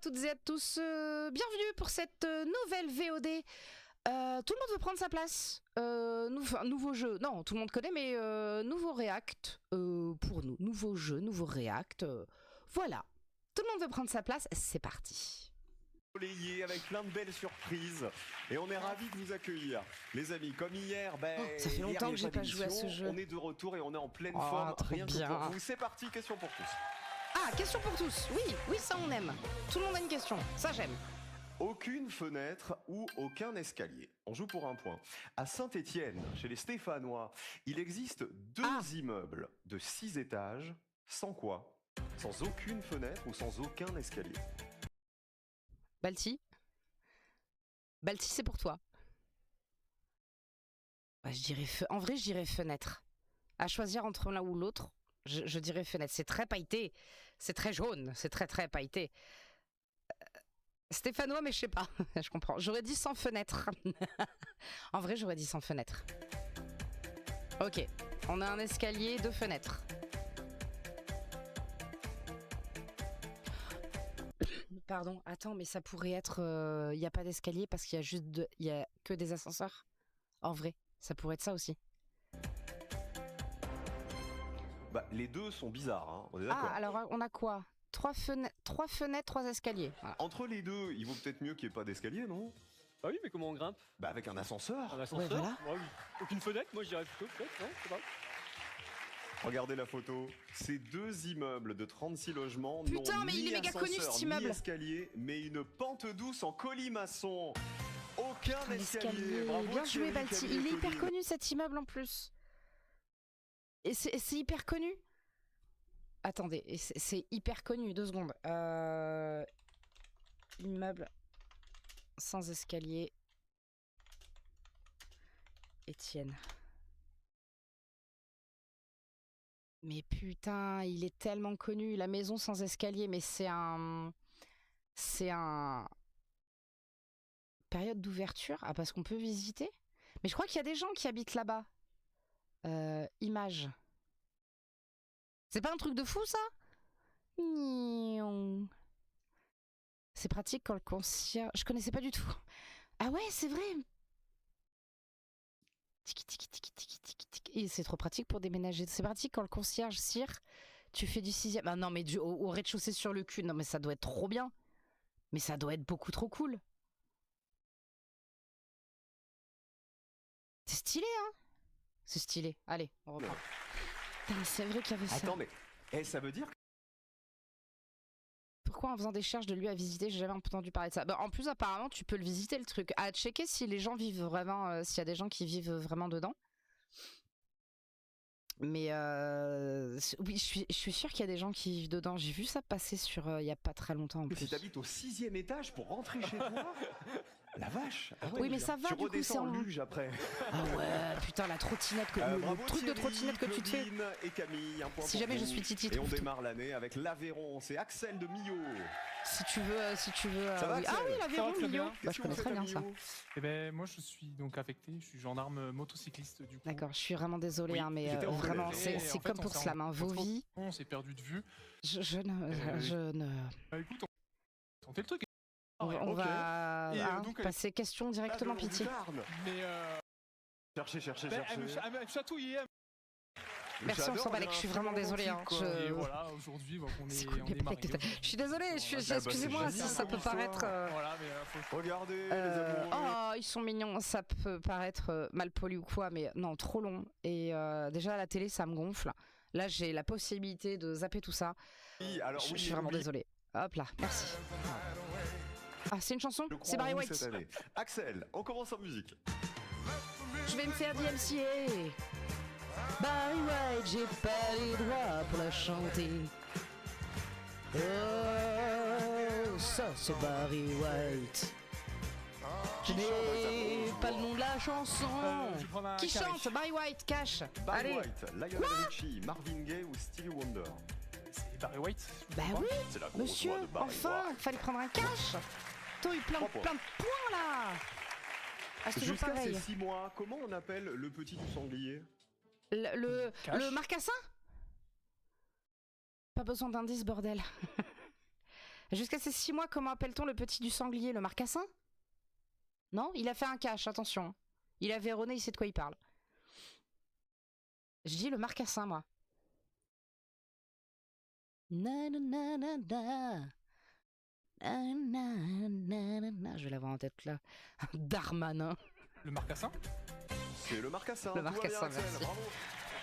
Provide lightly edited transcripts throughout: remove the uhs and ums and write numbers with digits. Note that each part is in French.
toutes et à tous, bienvenue pour cette nouvelle VOD. Tout le monde veut prendre sa place. Nouveau jeu, non, tout le monde connaît, mais nouveau React pour nous. Nouveau jeu, nouveau React. Voilà, tout le monde veut prendre sa place, c'est parti. Avec plein de belles surprises et on est ravis de vous accueillir les amis comme hier. Ça fait longtemps que j'ai pas joué à ce jeu. On est de retour et on est en pleine forme, rien que pour vous. C'est parti, question pour tous. Ah, question pour tous, oui, ça on aime. Tout le monde a une question, ça j'aime. Aucune fenêtre ou aucun escalier. On joue pour un point. À Saint-Étienne, chez les Stéphanois, il existe deux immeubles de 6 étages, sans quoi? Sans aucune fenêtre ou sans aucun escalier. Balti, c'est pour toi. Bah, en vrai, je dirais fenêtre. À choisir entre l'un ou l'autre, je dirais fenêtre. C'est très pailleté, c'est très jaune, c'est très très pailleté. Stéphanois, mais je sais pas, je comprends. J'aurais dit sans fenêtre. En vrai, j'aurais dit sans fenêtre. Ok, on a un escalier, 2 fenêtres. Pardon, attends, mais ça pourrait être... Il n'y a pas d'escalier parce qu'il y a juste il y a que des ascenseurs. En vrai, ça pourrait être ça aussi. Bah, les deux sont bizarres, hein. On est d'accord. Ah, alors on a quoi? 3 fenêtres, 3 escaliers. Voilà. Entre les deux, il vaut peut-être mieux qu'il n'y ait pas d'escalier, non? Bah oui, mais comment on grimpe? Bah avec un ascenseur. Un ascenseur? Ouais, voilà. Ouais, oui. Aucune fenêtre, moi je dirais plutôt peut-être, non? C'est pas... Regardez la photo. Ces deux immeubles de 36 logements Putain, n'ont mais ni il est méga connu ascenseur, cet ni immeuble. escalier, mais une pente douce en colimaçon. Aucun Putain, escalier. Bravo, bien joué, Thierry, Balti. Camille Il est et hyper Colline. connu cet immeuble en plus. Et c'est hyper connu. Attendez, c'est hyper connu, 2 secondes. Immeuble sans escalier. Étienne. Mais putain, il est tellement connu. La maison sans escalier, mais c'est un... Période d'ouverture? Ah, parce qu'on peut visiter? Mais je crois qu'il y a des gens qui habitent là-bas. Image. C'est pas un truc de fou, ça? C'est pratique quand le concierge... Je connaissais pas du tout. Ah ouais, c'est vrai. Tiki, tiki, tiki, tiki, tiki, tiki. Et c'est trop pratique pour déménager. C'est pratique quand le concierge cire, tu fais du 6e. Ah non, mais au rez-de-chaussée sur le cul. Non, mais ça doit être trop bien. Mais ça doit être beaucoup trop cool. C'est stylé, hein? C'est stylé. Allez, on reprend. Putain, c'est vrai qu'il y avait ça. Attends, mais ça veut dire que... Pourquoi en faisant des recherches de lieux à visiter, j'ai jamais entendu parler de ça. Bah, en plus, apparemment, tu peux le visiter, le truc. À checker si les gens vivent vraiment... s'il y a des gens qui vivent vraiment dedans. Mais oui, je suis sûre qu'il y a des gens qui vivent dedans. J'ai vu ça passer sur il y a pas très longtemps en plus. Si t'habites au 6e étage pour rentrer chez toi... La vache. Oui, mais ça va, tu du coup, c'est redescends en... luge après. Ah ouais, putain, la trottinette, Bravo le truc de Thierry, trottinette que tu te fais. Claudine et Camille, un point Si pour jamais vous. je suis Titi, Et on trouve tout. démarre l'année avec l'Aveyron. C'est Axel de Millau. Si tu veux... Ça va, oui. Axel? Ah oui, l'Aveyron, très Millau. bien. Bah, je connais très bien ça. Eh ben moi je suis donc affecté, je suis gendarme motocycliste du coup. D'accord, je suis vraiment désolée, Oui, hein, mais j'étais en vraiment, colère. c'est En fait, comme on pour s'est Slam, hein, vos vies. On s'est perdu de vue. Je ne... Bah écoute, on fait le truc. On ok. va Et, hein, donc, passer question directement, L'Aveyron pitié. du Tarn. Mais Cherchez. elle me chatouillait. Merci, on s'en bat les couilles, je suis vraiment désolée. Hein, Et voilà, aujourd'hui on C'est est cool, les mariés. blagues. Je suis désolée, bah, excusez-moi c'est si génial, ça peut comme paraître... Voilà, mais faut... Regardez les amoureux. Oh, ils sont mignons, ça peut paraître mal poli ou quoi, mais non, trop long. Et déjà à la télé, ça me gonfle. Là, j'ai la possibilité de zapper tout ça. Oui, alors, Je oui, suis vraiment oublie- désolée. Hop là, merci. Ah, c'est une chanson? Je crois C'est en Barry vous White. cette année. Axel, on commence en musique. Je vais me faire DMCA. Barry White, j'ai pas les droits pour la chanter. Oh, ça c'est Barry White. Je n'ai pas le nom de la chanson. je vais prendre un Qui carré. chante? Barry White, cash. Barry Allez. White, Lionel Richie, Marvin Gaye ou Stevie Wonder. C'est Barry White. Bah oui, C'est la grosse monsieur, voix de Barry enfin, White. fallait prendre un cash. T'as eu plein 3 points. de points là. Ah, c'est toujours Jusqu'à pareil. ces 6 mois, comment on appelle le petit du sanglier? Cash. Le marcassin? Pas besoin d'indice, bordel. Jusqu'à ses 6 mois, comment appelle-t-on le petit du sanglier? Le marcassin? Non, il a fait un cache, attention. Il a véronné, il sait de quoi il parle. Je dis le marcassin, moi. Na, na, na, na, na. Na, na, na, na, na. Je vais l'avoir en tête là. Darmanin. Le marcassin? C'est le marcassin. Le Tout va bien, marcassin, Axel, merci. bravo.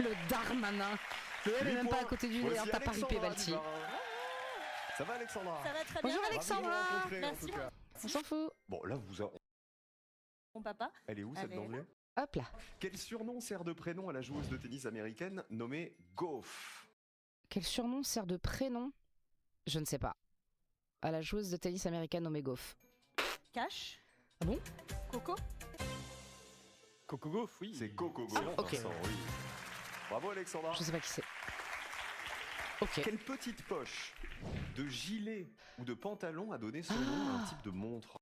Le Darmanin. Le L est 8 même pas à points. côté du nez, Voici hein, t'as pas ripé Alexandra Balti. Dubarin. Ça va, Alexandra? Ça va très Bonjour, bien. Alexandra. Ravi de vous rencontrer, en Merci, tout cas. On s'en fout. Bon, là, vous Mon papa. Elle est où, cette Elle est d'anglais? Hop là. Quel surnom sert de prénom à la joueuse de tennis américaine nommée Goff? Quel surnom sert de prénom? Je ne sais pas. À la joueuse de tennis américaine nommée Goff. Cash. Ah bon? Coco. Coco Gauff, oui. C'est Coco Gauff, ok. Vincent, oui. Bravo, Alexandra. Je sais pas qui c'est. Ok. Quelle petite poche de gilet ou de pantalon a donné son nom à un type de montre?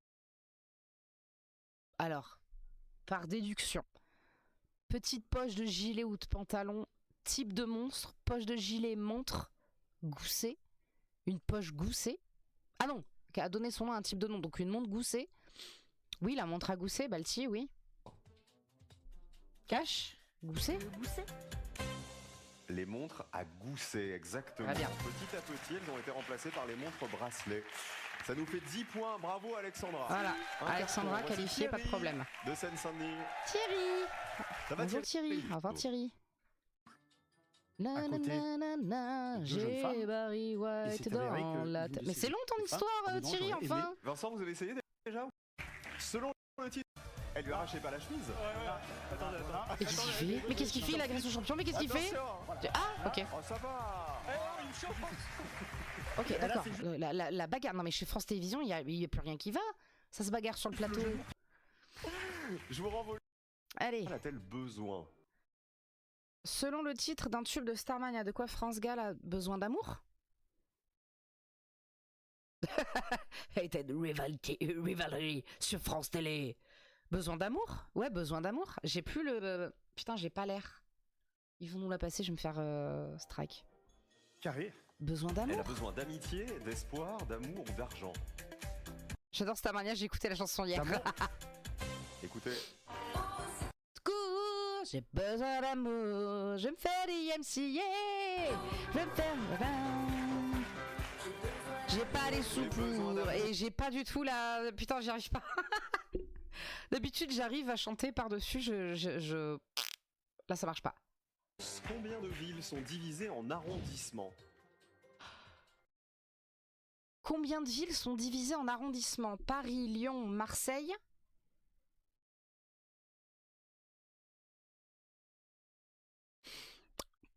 Alors, par déduction, petite poche de gilet ou de pantalon, type de monstre, poche de gilet, montre, gousset, une poche gousset. Ah non, qui a donné son nom à un type de nom, donc une montre gousset. Oui, la montre à gousset, Balti, oui. Cache, gousset. Le gousset. Les montres à gousset, exactement. Très bien. Petit à petit, elles ont été remplacées par les montres bracelets. Ça nous fait 10 points. Bravo, Alexandra. Voilà, Un Alexandra carton. Voici qualifiée, pas de Thierry problème. De Seine-Saint-Denis. Thierry. Ça va, Bonjour Thierry. Au revoir Thierry. Na, À na, côté, na, na, na, deux jeunes j'ai femmes. Barry Et White c'est avéré dans que la l'une tête. de Mais ces c'est long ton femmes, histoire, dedans, Thierry, j'aurais enfin. Vincent, vous avez essayé déjà? Selon le titre, elle lui arrachait pas la chemise. Attendez, attends. Et qu'est-ce qu'il fait? Mais qu'est-ce qu'il fait? Il agresse son champion, mais qu'est-ce qu'il fait? Attention. Ah, ok. Oh, ça va. Il me chauffe. Ok, d'accord. La bagarre. Non, mais chez France Télévisions, il y a plus rien qui va. Ça se bagarre sur le plateau. Je vous renvoie. Allez. A-t-elle besoin? Selon le titre d'un tube de Starmania, de quoi France Gall a besoin d'amour? Hated Rivalry sur France Télé. Besoin d'amour? Ouais, besoin d'amour. J'ai plus le... Putain, j'ai pas l'air. Ils vont nous la passer, je vais me faire strike. Carré. Besoin Elle a d'amour? besoin d'amitié, d'espoir, d'amour ou d'argent. J'adore Starmania, j'ai écouté la chanson hier. Écoutez, Secours, j'ai besoin d'amour. Je me fais des MCA. Je me fais... J'ai pas les sous J'ai besoin pour... d'amour. Et j'ai pas du tout la... Putain, j'y arrive pas. D'habitude, j'arrive à chanter par-dessus. Là, ça marche pas. combien de villes sont divisées en arrondissements? Combien de villes sont divisées en arrondissements? Paris, Lyon, Marseille.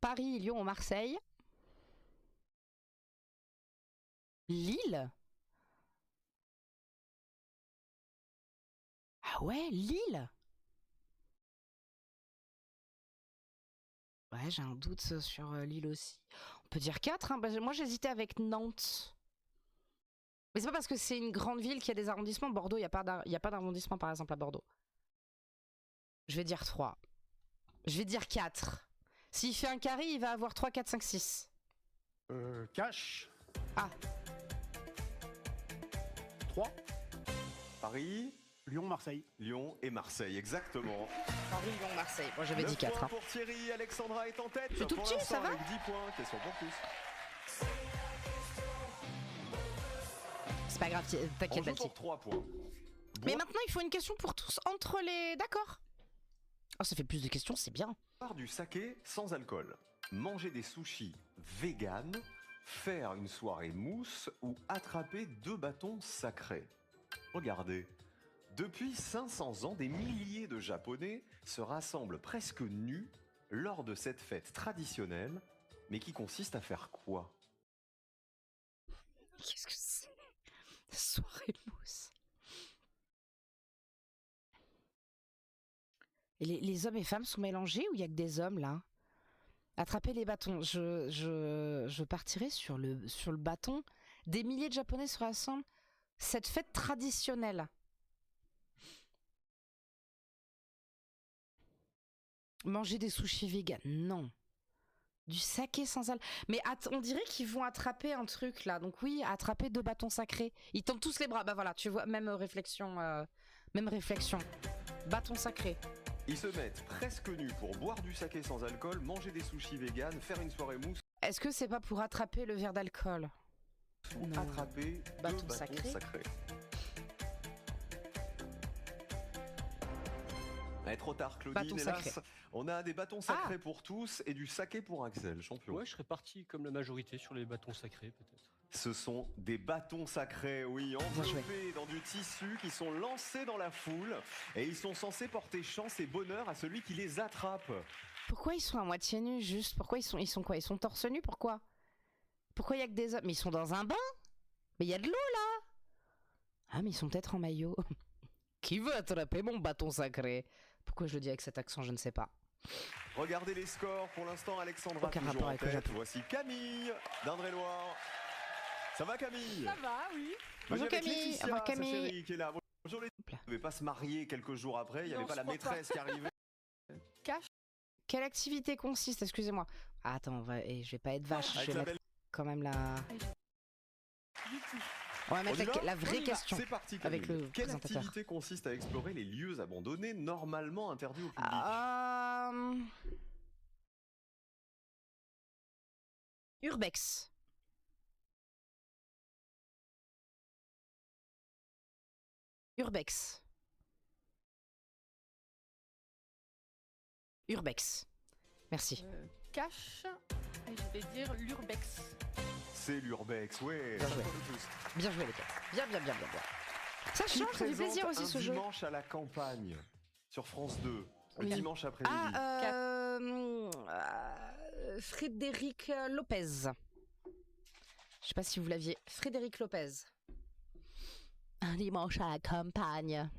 Paris, Lyon, Marseille. Lille? Ah ouais, Lille? Ouais, j'ai un doute sur Lille aussi. On peut dire 4, hein. Moi j'hésitais avec Nantes. Mais c'est pas parce que c'est une grande ville qu'il y a des arrondissements. Bordeaux, il n'y a pas d'arrondissement par exemple à Bordeaux. Je vais dire 3. Je vais dire 4. S'il fait un carré, il va avoir 3, 4, 5, 6. Cash. Ah. 3. Paris, Lyon, Marseille. Lyon et Marseille, exactement. Paris, Lyon, Marseille. Moi j'avais 9 dit 4. points Hein. pour Thierry, Alexandra est en tête. C'est tout Pour petit, l'instant, ça va avec 10 points, question pour tous. C'est pas grave, On t'inquiète, joue Balti. pour 3 points. Mais Boire maintenant, il faut une question pour tous entre les... D'accord. Oh, ça fait plus de questions, c'est bien. du saké sans alcool. Manger des sushis vegan. Faire une soirée mousse ou attraper 2 bâtons sacrés. Regardez. Depuis 500 ans, des milliers de Japonais se rassemblent presque nus lors de cette fête traditionnelle, mais qui consiste à faire quoi? Qu'est-ce que c'est? Soirée mousse. Et les hommes et femmes sont mélangés ou il y a que des hommes là? Attraper les bâtons. Je partirai sur le bâton. Des milliers de Japonais se rassemblent. Cette fête traditionnelle. Manger des sushis vegan. Non. Du saké sans alcool. Mais on dirait qu'ils vont attraper un truc là. Donc oui, attraper 2 bâtons sacrés. Ils tendent tous les bras. Bah voilà, tu vois, même réflexion. Même réflexion. Bâton sacré. Ils se mettent presque nus pour boire du saké sans alcool, manger des sushis véganes, faire une soirée mousse Est-ce que c'est pas pour attraper le verre d'alcool? ou Non. attraper Bâton 2 bâtons sacré. sacrés. Trop tard, Claudine, Bâton hélas. sacré. On a des bâtons sacrés pour tous et du saké pour Axel, champion. Ouais, je serais parti comme la majorité sur les bâtons sacrés, peut-être. Ce sont des bâtons sacrés, oui, enveloppés dans du tissu qui sont lancés dans la foule et ils sont censés porter chance et bonheur à celui qui les attrape. Pourquoi ils sont à moitié nus juste? Pourquoi ils sont quoi? Ils sont torse nu? Pourquoi? Pourquoi il y a que des hommes? Mais ils sont dans un bain? Mais il y a de l'eau là! Ah mais ils sont peut-être en maillot. Qui veut attraper mon bâton sacré? Pourquoi je le dis avec cet accent, je ne sais pas. Regardez les scores, pour l'instant Alexandra Aucun toujours rapport en avec le tête. Japon. Voici Camille d'Indre-et-Loire. Ça va Camille? Ça va, oui. Bonjour Avec Camille, Laetitia, au revoir, sa Camille. chérie qui est là. Bonjour les... Hop là. Vous ne devez pas se marier quelques jours après, il n'y avait Non, pas je la crois pas. maîtresse qui arrivait. Quelle activité consiste? Excusez-moi. Ah, attends, je vais pas être vache. Avec Je vais la mettre belle... quand même la. Du tout. On va On mettre y va la On vraie y va. question. C'est parti Camille. avec le Quelle présentateur. activité consiste à explorer les lieux abandonnés normalement interdits au public? Urbex. Urbex. Urbex. Merci. Cache, et je vais dire l'urbex. C'est l'urbex, ouais. Bien ça joué. prend le plus. Bien joué les gars. Bien, bien, bien, bien, bien. Ça Qui change, ça fait plaisir présente aussi un ce jeu. dimanche à la campagne sur France 2, le Oui. dimanche après-midi. Frédéric Lopez. Je sais pas si vous l'aviez. Frédéric Lopez. Un dimanche à la campagne.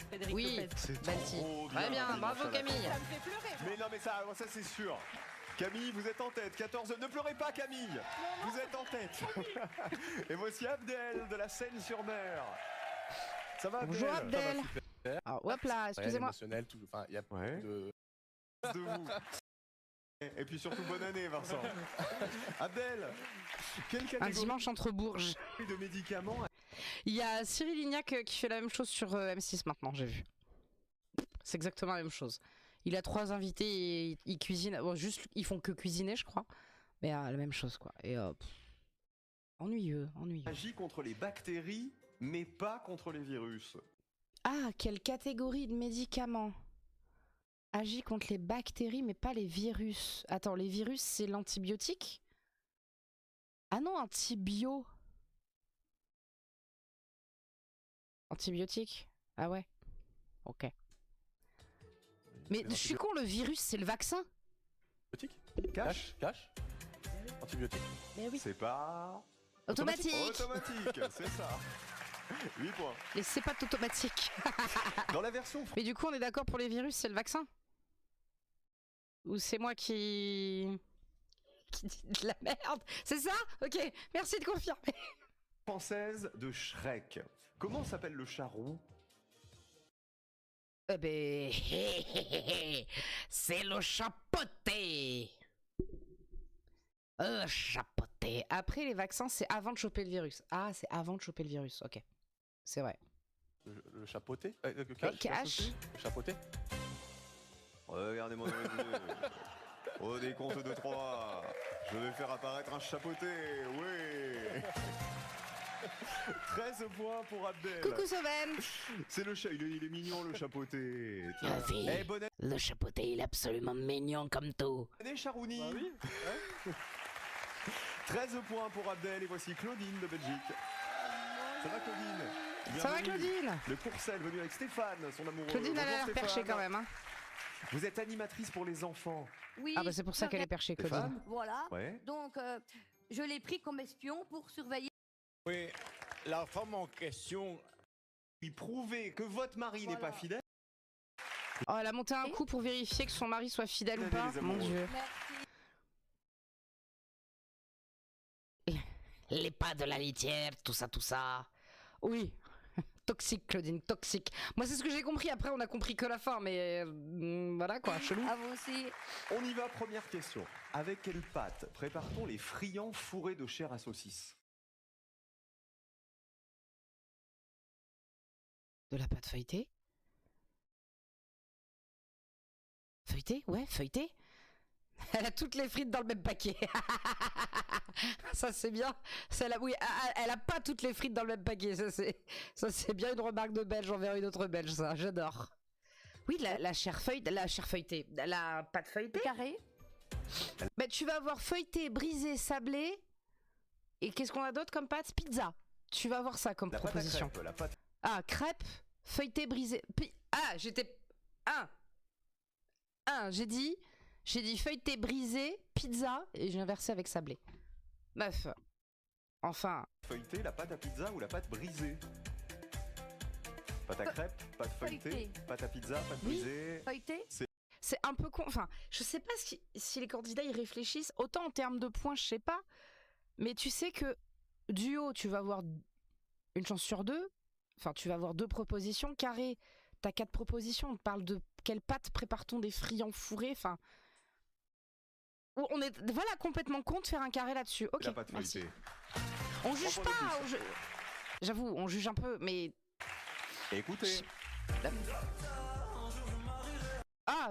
Frédéric Oui. Lopez. C'est Balti. trop bien. Très bien, un dimanche bravo à la Camille. campagne. Ça me fait pleurer. Mais non, mais ça c'est sûr. Camille, vous êtes en tête, 14. Ne pleurez pas, Camille. Vous êtes en tête. Et voici Abdel de la Seine-sur-Mer. Ça va, Abdel? Bonjour Abdel. super. Alors, hop là, excusez-moi. Émotionnel, tout. Enfin, il y a Ouais. de. De vous. Et puis surtout, bonne année, Vincent. Abdel, quelle Un catégorie dimanche entre Bourges. de médicaments? Il y a Cyril Lignac qui fait la même chose sur M6 maintenant, j'ai vu. C'est exactement la même chose. Il a 3 invités et ils cuisinent. Bon, juste, ils font que cuisiner, je crois. Mais la même chose, quoi. Et ennuyeux, ennuyeux. Agit contre les bactéries, mais pas contre les virus. Ah, quelle catégorie de médicaments agit contre les bactéries, mais pas les virus. Attends, les virus, c'est l'antibiotique? Ah non, antibio. Antibiotique? Ah ouais. Ok. Mais je suis con, le virus, c'est le vaccin? Antibiotique. Cache, Cache. Antibiotique. Mais oui. c'est pas... Automatique. Automatique, c'est ça. 8 points. Les c'est pas automatique. Dans la version Mais du coup, on est d'accord pour les virus, c'est le vaccin? Ou c'est moi qui dit de la merde? C'est ça? Ok, merci de confirmer. française de Shrek. Comment s'appelle le chat roux? Ben, c'est le chapeauté. Chapeauté. Après, les vaccins, c'est avant de choper le virus. Ah, c'est avant de choper le virus, ok. C'est vrai. Le chapeauté. Cache. cache. aussi. Le chapeauté. Regardez-moi dans les yeux. Au décompte de 3, je vais faire apparaître un chapeauté, oui. 13 points pour Abdel. Coucou Sauven. C'est le chat, il est mignon le chapeauté. Ma fille. Eh, bonne Le chapeauté, il est absolument mignon comme tout. année, Charouni. Bah oui. 13 points pour Abdel et voici Claudine de Belgique. Ça va Claudine? Ça va Bienvenue. Claudine? Le Courcel venu avec Stéphane, son amoureux. Claudine, elle a Bonjour, l'air perchée Stéphane. quand même, hein. Vous êtes animatrice pour les enfants. Oui. Ah bah c'est pour ça qu'elle est perchée, Claudine. Stéphane? Voilà. Ouais. Donc, je l'ai pris comme espion pour surveiller. Oui, la femme en question. Lui prouver que votre mari n'est pas fidèle. Oh, elle a monté un coup pour vérifier que son mari soit fidèle ou Regardez pas. les Mon amoureux. dieu. Merci. Les pas de la litière, tout ça, tout ça. Oui, toxique, Claudine, toxique. Moi, c'est ce que j'ai compris. Après, on a compris que la fin, mais voilà quoi, chelou. À vous aussi. On y va, première question. Avec quelle pâte prépare-t-on les friands fourrés de chair à saucisse? De la pâte feuilletée. Feuilletée? Ouais, feuilletée. Elle a toutes les frites dans le même paquet. Ça c'est bien. Oui, elle a pas toutes les frites dans le même paquet. Ça c'est bien une remarque de Belge envers une autre Belge. Ça, j'adore. Oui, la chair feuilletée, la pâte feuilletée. Carré. Mais tu vas avoir feuilleté, brisé, sablé. Et qu'est-ce qu'on a d'autre comme pâte? Pizza. Tu vas avoir ça comme La pâte à proposition. crêpes, la pâte. Ah, crêpe, feuilleté, brisé. J'ai dit feuilleté, brisé, pizza, et j'ai inversé avec sablé. Meuf. Enfin. Feuilleté, la pâte à pizza ou la pâte brisée? Pâte à crêpes, pâte feuilletée, pâte à pizza, pâte brisée. Feuilleté. C'est un peu con. Enfin, je sais pas si les candidats y réfléchissent. Autant en termes de points, je sais pas. Mais tu sais que duo, tu vas avoir une chance sur deux. Enfin, tu vas avoir 2 propositions. Carré, t'as 4 propositions. On te parle de quelle pâte prépare-t-on des friands fourrés. Enfin, on est voilà complètement con de faire un carré là-dessus. Ok. La pâte merci. feuilletée. On juge pas. J'avoue, on juge un peu, mais. Écoutez. Ah,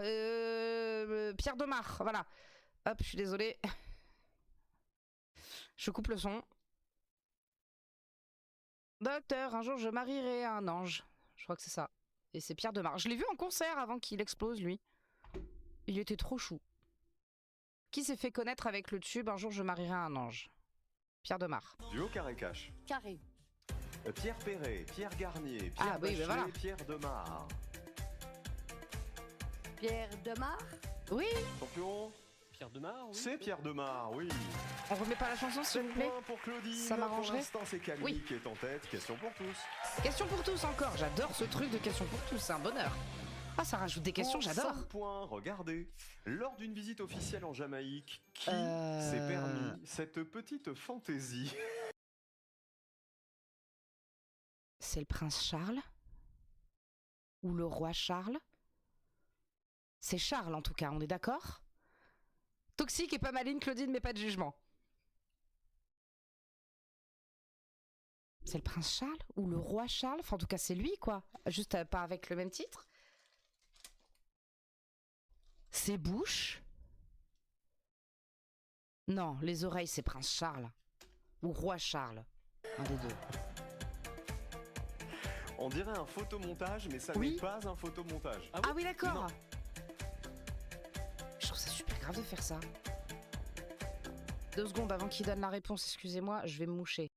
Pierre Demar, voilà. Hop, je suis désolée. Je coupe le son. Docteur, un jour je marierai un ange. Je crois que c'est ça. Et c'est Pierre Demar. Je l'ai vu en concert avant qu'il explose, lui. Il était trop chou. Qui s'est fait connaître avec le tube Un jour je marierai un ange? Pierre Demar. Duo carré-cache. Carré. Pierre Perret, Pierre Garnier, Pierre Bachelet, voilà. Pierre Demar. Pierre Demar. Oui. Champion. Pierre Demar, oui. C'est Pierre Demar, oui. On remet pas la chanson, s'il vous plaît? Point pour Claudine. Ça m'arrangerait. Pour l'instant, c'est Camille Oui. qui est en tête. Question pour tous. Question pour tous encore. J'adore ce truc de question pour tous. C'est un bonheur. Ah, ça rajoute des questions, Pour j'adore. 5 points, regardez. Lors d'une visite officielle en Jamaïque, qui s'est permis cette petite fantaisie? C'est le prince Charles? Ou le roi Charles? C'est Charles en tout cas, on est d'accord? Toxique et pas maline, Claudine, mais pas de jugement. C'est le prince Charles? Ou le roi Charles? Enfin, en tout cas, c'est lui, quoi. Juste pas avec le même titre. C'est Bush? Non, les oreilles, c'est prince Charles. Ou roi Charles. Un des deux. On dirait un photomontage, mais ça Oui. n'est pas un photomontage. Ah oui, d'accord. Non. Je trouve ça super grave de faire ça. 2 secondes avant qu'il donne la réponse, excusez-moi, je vais me moucher.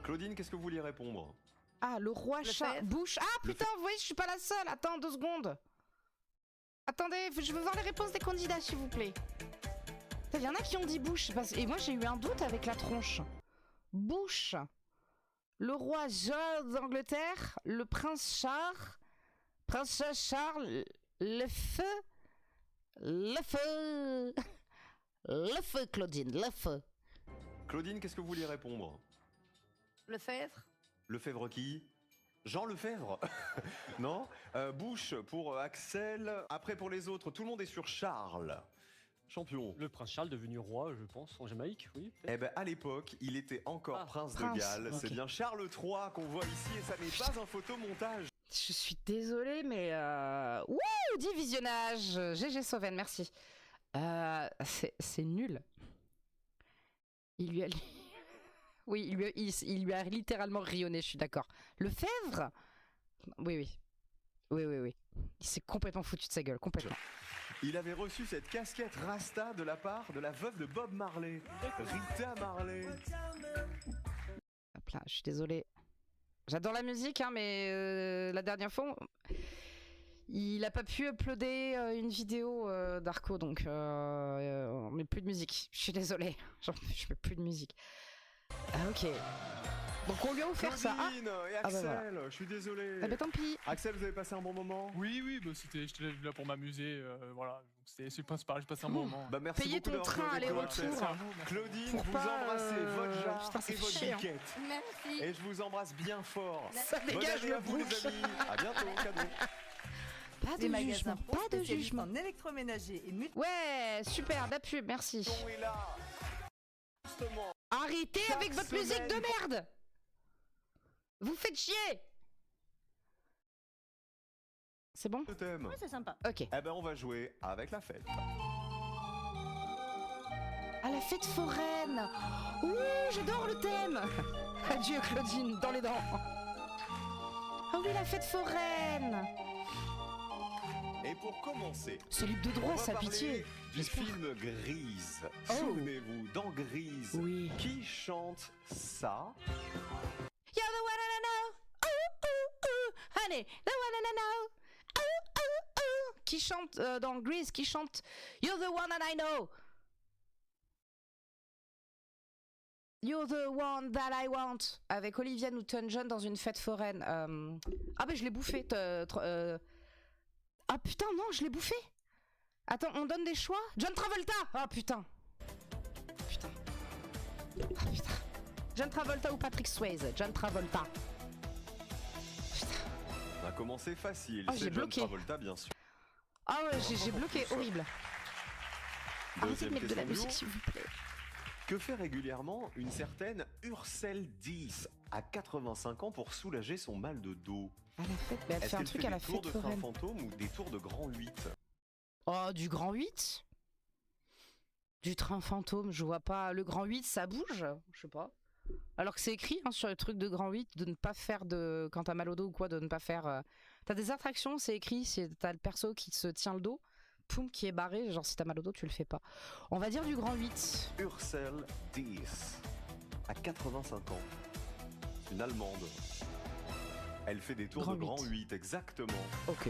Claudine, qu'est-ce que vous vouliez répondre? Ah, le roi Charles. Lefebvre. Bush. Ah putain, vous voyez, je suis pas la seule. Attends 2 secondes. Attendez, je veux voir les réponses des candidats, s'il vous plaît. Il y en a qui ont dit Bush. Et moi, j'ai eu un doute avec la tronche. Bush. Le roi George d'Angleterre. Le prince Charles. Prince Charles. Le feu. Le feu. Le feu, Claudine. Le feu. Claudine, qu'est-ce que vous vouliez répondre? Lefebvre. Lefebvre qui? Jean Lefebvre. Non. Bush pour Axel. Après pour les autres, tout le monde est sur Charles. Champion. Le prince Charles devenu roi, je pense, en Jamaïque, oui. Eh ben à l'époque, il était encore prince de Prince, Galles. ok. C'est bien Charles III qu'on voit ici et ça n'est pas un photomontage. Je suis désolée, mais... Wouh, 10 visionnages. GG Sauven, merci. C'est nul. Il lui a... Oui, il lui a littéralement rayonné, je suis d'accord. Lefebvre? Oui. Il s'est complètement foutu de sa gueule, complètement. Il avait reçu cette casquette Rasta de la part de la veuve de Bob Marley, Rita Marley. Hop là, je suis désolée. J'adore la musique, hein, mais la dernière fois, il a pas pu uploader une vidéo d'Arco, donc on met plus de musique. Je suis désolée, je mets plus de musique. Ah ok. Donc on lui a offert ça. Ah, Claudine et Ah bah Axel, voilà. je suis désolé. bah tant pis. Axel, vous avez passé un bon moment? Oui, bah j'étais là pour m'amuser, voilà. C'est le principal, j'ai passé un bon moment. Bah merci Payer beaucoup ton d'avoir train joué avec nous, aller-retour. Axel. Merci à vous, merci. Claudine, Pour vous pas, embrassez votre jarre putain, ça et fait votre chier, hein. biquette. Merci. Et je vous embrasse bien fort. Ça Bonne dégage année à le vous les bouc. amis. À bientôt, cadeau. Pas Des de magasins jugement, pro pas de spécialistes jugement. en électroménager et multi. Ouais, super, la pub, merci. On est là. Justement. Arrêtez Chaque avec votre musique de semaine. merde. Vous faites chier. C'est bon? Le thème. Ouais, c'est sympa. Ok. Eh ben on va jouer avec la fête. À la fête foraine. Ouh, j'adore le thème. Adieu Claudine, dans les dents. Ah oui, la fête foraine. Et pour commencer, C'est libre de on droit, va ça, parler pitié. du J'espère. film Grise. Oh. Souvenez-vous, dans Grise, Oui. qui chante ça? You're the one and I know. Ooh, ooh, ooh. Honey, the one and I know. Ooh, ooh, ooh. Qui chante dans Grease, qui chante You're the one and I know. You're the one that I want. Avec Olivia Newton-John dans une fête foraine. Ah bah je l'ai bouffé. Ah putain, non, je l'ai bouffé. Attends, on donne des choix? John Travolta. Ah putain. Putain. Ah putain. John Travolta ou Patrick Swayze? John Travolta. Putain. On a commencé facile. Oh, c'est j'ai John bloqué. Travolta, bien sûr. Ah ouais, j'ai bloqué, horrible. Arrêtez de Deuxième mettre de la question musique, s'il vous plaît. Que fait régulièrement une certaine Ursel 10 à 85 ans pour soulager son mal de dos? À la fête, mais elle Est-ce fait un qu'elle truc fait à la des tours fête de train foraine. fantôme ou des tours de grand 8? Oh, du grand 8? Du train fantôme, je vois pas. Le grand 8, ça bouge? Je sais pas. Alors que c'est écrit hein, sur le truc de grand 8 de ne pas faire de. Quand t'as mal au dos ou quoi, de ne pas faire. T'as des attractions, c'est écrit, t'as le perso qui se tient le dos, poum, qui est barré. Genre si t'as mal au dos, tu le fais pas. On va dire du grand 8. Ursel 10 à 85 ans. C'est une Allemande. Elle fait des tours Grand de grand 8. 8, exactement. Ok.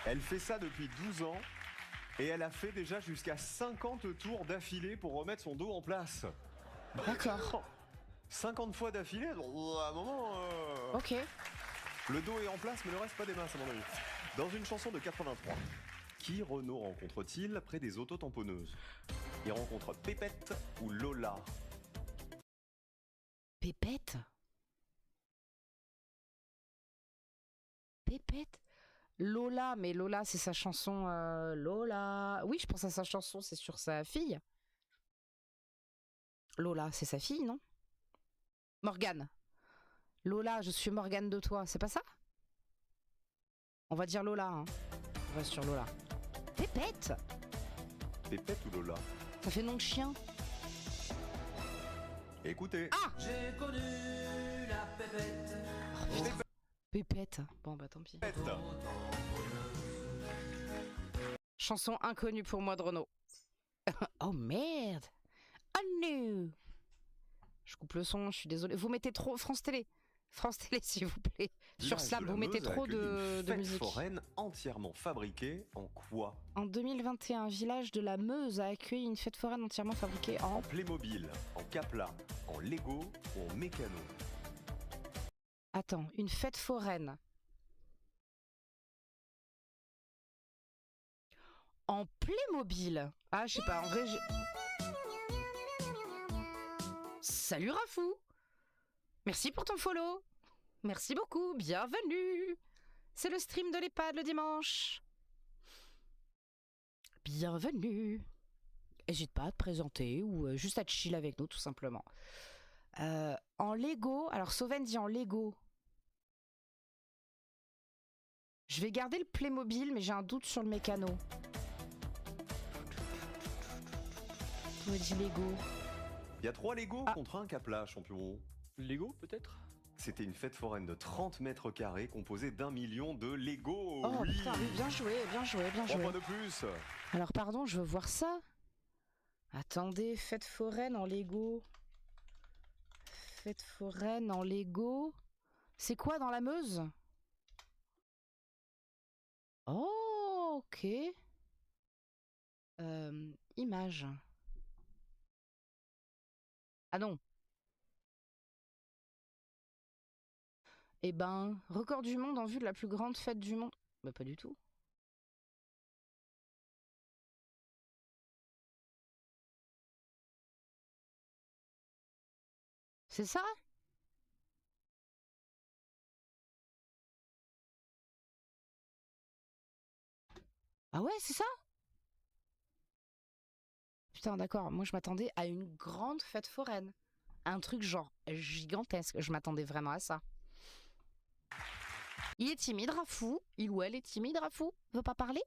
Elle fait ça depuis 12 ans et elle a fait déjà jusqu'à 50 tours d'affilée pour remettre son dos en place. D'accord. 50 fois d'affilée, donc, à un moment, Ok. le dos est en place, mais le reste pas des masses à mon avis. Dans une chanson de 83, qui Renaud rencontre-t-il près des autotamponneuses? Il rencontre Pépette ou Lola? Pépette? Pépette? Lola, mais Lola, c'est sa chanson. Lola. Oui, je pense à sa chanson, c'est sur sa fille. Lola, c'est sa fille, non? Morgane. Lola, je suis Morgane de toi, c'est pas ça? On va dire Lola, hein. On va sur Lola. Pépette? Pépette ou Lola? Ça fait nom de chien. Écoutez. Ah! J'ai connu la pépette. Oh, putain. Pépette. Bon, bah tant pis. Pépette. Chanson inconnue pour moi de Renaud. Oh merde! Oh no! Je coupe le son, je suis désolée. Vous mettez trop. France Télé! France Télé, s'il vous plaît. Sur Village Snap, de la vous mettez Meuse a trop accueilli de une fête musique. foraine entièrement fabriquée en quoi? En 2021, village de la Meuse a accueilli une fête foraine entièrement fabriquée en. En Playmobil, en Capla, en Lego ou en mécano? Attends, une fête foraine. En Playmobil. Ah, je sais pas, en vrai. Salut Rafou! Merci pour ton follow! Merci beaucoup, bienvenue! C'est le stream de l'EHPAD le dimanche. Bienvenue! N'hésite pas à te présenter ou juste à te chill avec nous, tout simplement. En Lego, alors Sauven dit en Lego. Je vais garder le Playmobil, mais j'ai un doute sur le mécano. Tout me dit Lego. Il y a 3 Lego Ah. contre un Capla, champion. Lego, peut-être? C'était une fête foraine de 30 mètres carrés composée d'1 million de Lego. Oh oui. putain, oui, bien joué, bien joué, bien 3 joué. points de plus. Alors pardon, je veux voir ça. Attendez, fête foraine en Lego. Fête foraine en Lego. C'est quoi dans la Meuse? Oh, ok. Image. Ah non. Eh ben, record du monde en vue de la plus grande fête du monde. Bah pas du tout. C'est ça? Ah ouais, c'est ça? Putain, d'accord. Moi, je m'attendais à une grande fête foraine. Un truc genre gigantesque. Je m'attendais vraiment à ça. Il est timide, Rafou. Il ou elle est timide, Rafou. Veut pas parler?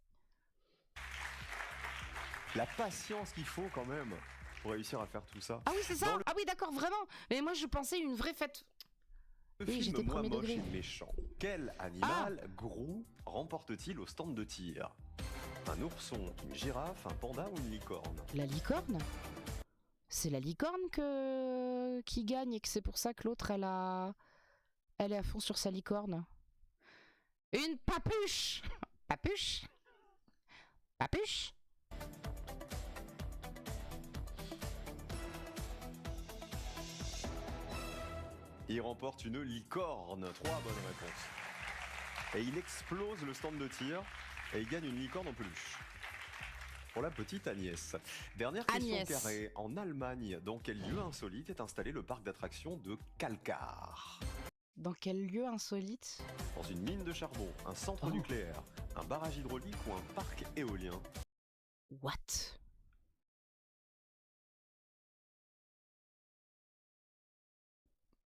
La patience qu'il faut quand même pour réussir à faire tout ça. Ah oui, c'est ça. Dans le- Ah oui, d'accord, vraiment. Mais moi, je pensais une vraie fête. Le Oui, film j'étais Moi premier moche degré. et méchant. Quel animal gros remporte-t-il au stand de tir? Un ourson, une girafe, un panda ou une licorne? La licorne? C'est la licorne qui gagne et que c'est pour ça que l'autre, elle est à fond sur sa licorne. Une papuche! Papuche? Papuche? Il remporte une licorne. 3 bonnes réponses. Et il explose le stand de tir et il gagne une licorne en peluche. Pour la petite Agnès. Dernière question Agnès. carrée. En Allemagne, dans quel lieu insolite est installé le parc d'attractions de Kalkar? Dans quel lieu insolite? Dans une mine de charbon, un centre Oh. nucléaire, un barrage hydraulique ou un parc éolien? What?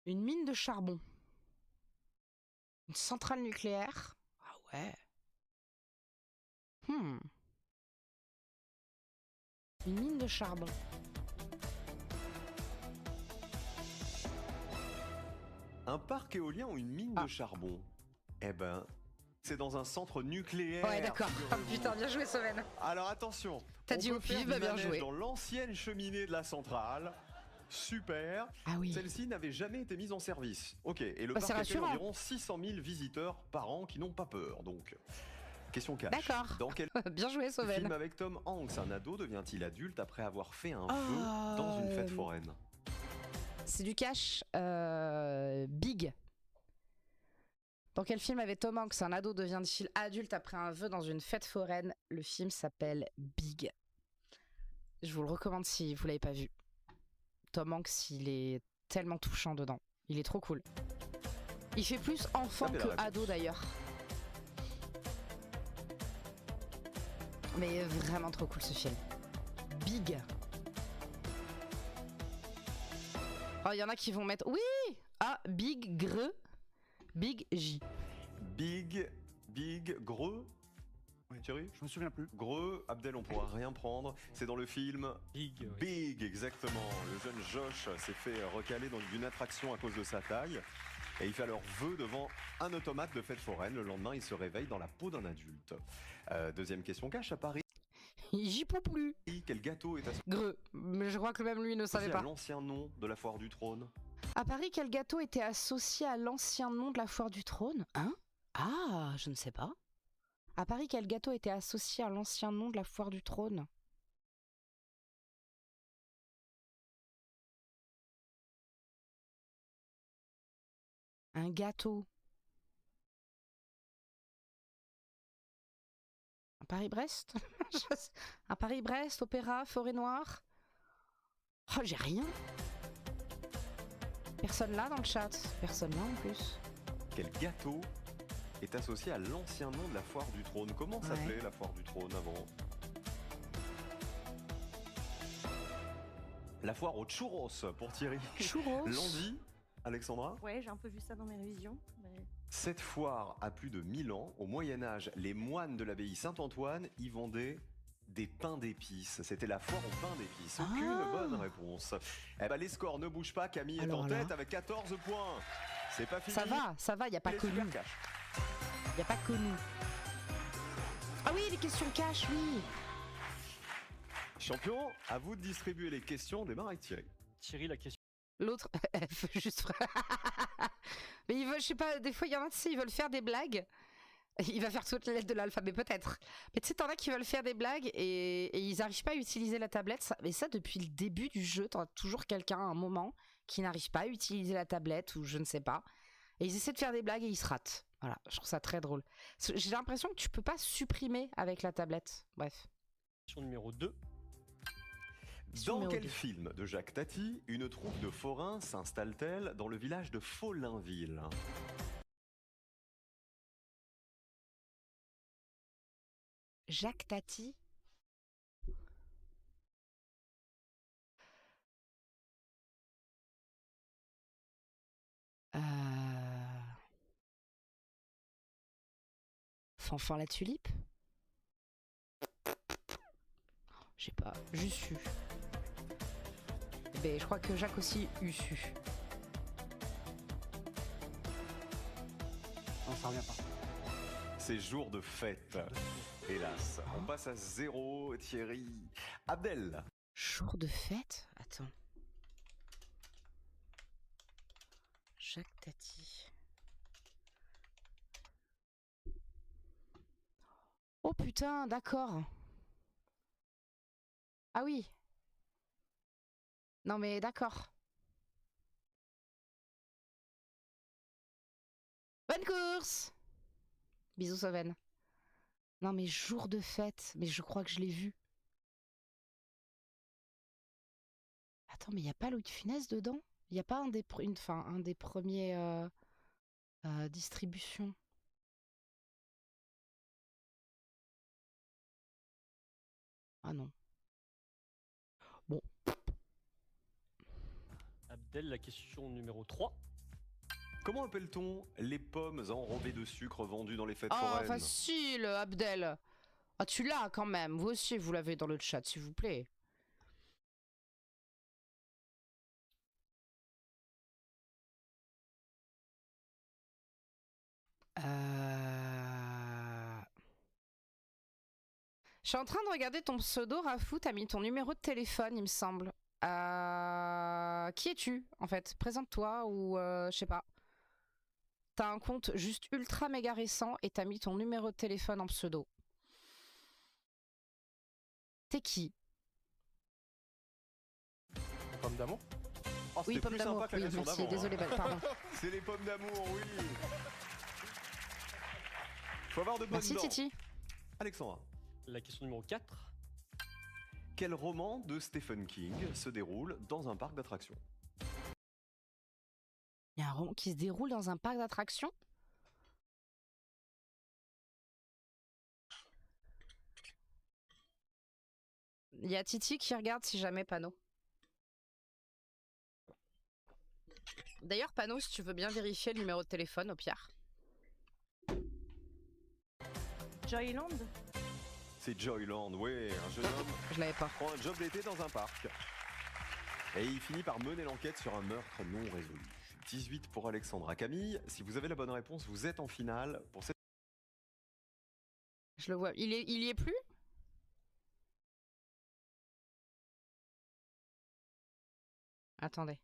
Une mine de charbon. Une centrale nucléaire. Ah ouais. Une mine de charbon. Un parc éolien ou une mine Ah. de charbon? Eh ben, c'est dans un centre nucléaire. Ouais, d'accord. figurez-vous. Putain, bien joué, Soven. Alors attention. T'as on dit peut au faire pif, du bah, bien manège joué. dans l'ancienne cheminée de la centrale. Super. Ah oui. Celle-ci n'avait jamais été mise en service. Ok, et le Bah, parc c'est accueille rassurant. environ 600 000 visiteurs par an qui n'ont pas peur. Donc, question cash. D'accord. Dans quel Bien joué, film Soven. avec Tom Hanks, un ado devient-il adulte après avoir fait un Ah, vœu dans une fête foraine? C'est du cash. Big. Dans quel film avec Tom Hanks, un ado devient-il adulte après un vœu dans une fête foraine? Le film s'appelle Big. Je vous le recommande si vous l'avez pas vu. Tom Hanks, il est tellement touchant dedans. Il est trop cool. Il fait plus enfant Tapez la que réponse. ado d'ailleurs. Mais vraiment trop cool ce film. Big. Oh, il y en a qui vont mettre... Oui! Ah, Big, Greux, Big, J. Big, Greux. Oui. Thierry? Je me souviens plus. Greux, Abdel, on pourra rien prendre. C'est dans le film Big. ouais. Big, exactement. Le jeune Josh s'est fait recaler dans une attraction à cause de sa taille. Et il fait alors vœu devant un automate de fête foraine. Le lendemain, il se réveille dans la peau d'un adulte. Deuxième question cash. À Paris, J'y peux plus. quel gâteau est associé Greux. Mais je crois que même lui ne savait à pas. l'ancien nom de la foire du trône? À Paris, quel gâteau était associé à l'ancien nom de la foire du trône? Hein? Ah, je ne sais pas. À Paris, quel gâteau était associé à l'ancien nom de la foire du trône? Un gâteau. Un Paris-Brest? Un Paris-Brest, Opéra, Forêt Noire? Oh, j'ai rien. Personne là dans le chat. Personne là en plus. Quel gâteau est associé à l'ancien nom de la foire du trône? Comment Ouais. s'appelait la foire du trône avant? La foire aux churros pour Thierry. Churros. Lundi, Alexandra? Ouais, j'ai un peu vu ça dans mes révisions. Mais... Cette foire a plus de 1000 ans. Au Moyen-Âge, les moines de l'abbaye Saint-Antoine y vendaient des pains d'épices. C'était la foire aux pains d'épices. Aucune Ah. bonne réponse. Eh ben, les scores ne bougent pas. Camille est Alors en là. tête avec 14 points. C'est pas fini. Ça va, y a pas Les que super nous. cash. Y a pas que nous. Ah oui, les questions cash, oui. Champion, à vous de distribuer les questions. On démarre avec Thierry. Thierry, la question. L'autre, elle fait juste. Mais ils veulent, je sais pas, des fois, il y en a, tu sais, ils veulent faire des blagues. Il va faire toutes les lettres de l'alphabet, peut-être. Mais tu sais, t'en as qui veulent faire des blagues et ils n'arrivent pas à utiliser la tablette. Mais ça, depuis le début du jeu, t'as toujours quelqu'un à un moment qui n'arrive pas à utiliser la tablette ou je ne sais pas. Et ils essaient de faire des blagues et ils se ratent. Voilà, je trouve ça très drôle. J'ai l'impression que tu peux pas supprimer avec la tablette. Bref. Question numéro 2. Question Dans numéro quel 2. film de Jacques Tati une troupe de forains s'installe-t-elle dans le village de Follainville? Jacques Tati. Fanfan la tulipe. Je sais pas, juste su. Ben, je crois que Jacques aussi eut su. Non, ça revient pas. C'est jour de fête. Hélas, on passe à 0, Thierry. Abdel. Jour de fête? Attends. Jacques Tati. Oh putain, d'accord. Ah oui. Non mais d'accord. Bonne course! Bisous Soven. Non mais jour de fête, mais je crois que je l'ai vu. Attends, mais il n'y a pas Louis de Funès dedans? Il n'y a pas un des, un des premiers distributions? Ah non. Bon. Abdel, la question numéro 3. Comment appelle-t-on les pommes enrobées de sucre vendues dans les fêtes Oh, foraines? facile, Abdel. Ah, tu l'as quand même. Vous aussi, vous l'avez dans le chat, s'il vous plaît. Je suis en train de regarder ton pseudo, Rafou. T'as mis ton numéro de téléphone, il me semble. Qui es-tu, en fait? Présente-toi ou je sais pas. T'as un compte juste ultra méga récent et t'as mis ton numéro de téléphone en pseudo. T'es qui? Pomme d'amour. Oh, Oui, c'était pomme plus d'amour. sympa que la Oui, question merci. d'avant, Désolé, hein. pardon. C'est les pommes d'amour, oui. Faut avoir de bonnes Merci, dents. Titi. Alexandra. La question numéro 4. Quel roman de Stephen King se déroule dans un parc d'attractions? Il y a un roman qui se déroule dans un parc d'attractions? Il y a Titi qui regarde si jamais Pano. D'ailleurs, Pano, si tu veux bien vérifier le numéro de téléphone, au pire. Joyland. C'est Joyland, oui, un jeune homme Je l'avais pas. prend un job d'été dans un parc. Et il finit par mener l'enquête sur un meurtre non résolu. 18 pour Alexandra. Camille, si vous avez la bonne réponse, vous êtes en finale pour cette... Je le vois. Il y est plus? Attendez.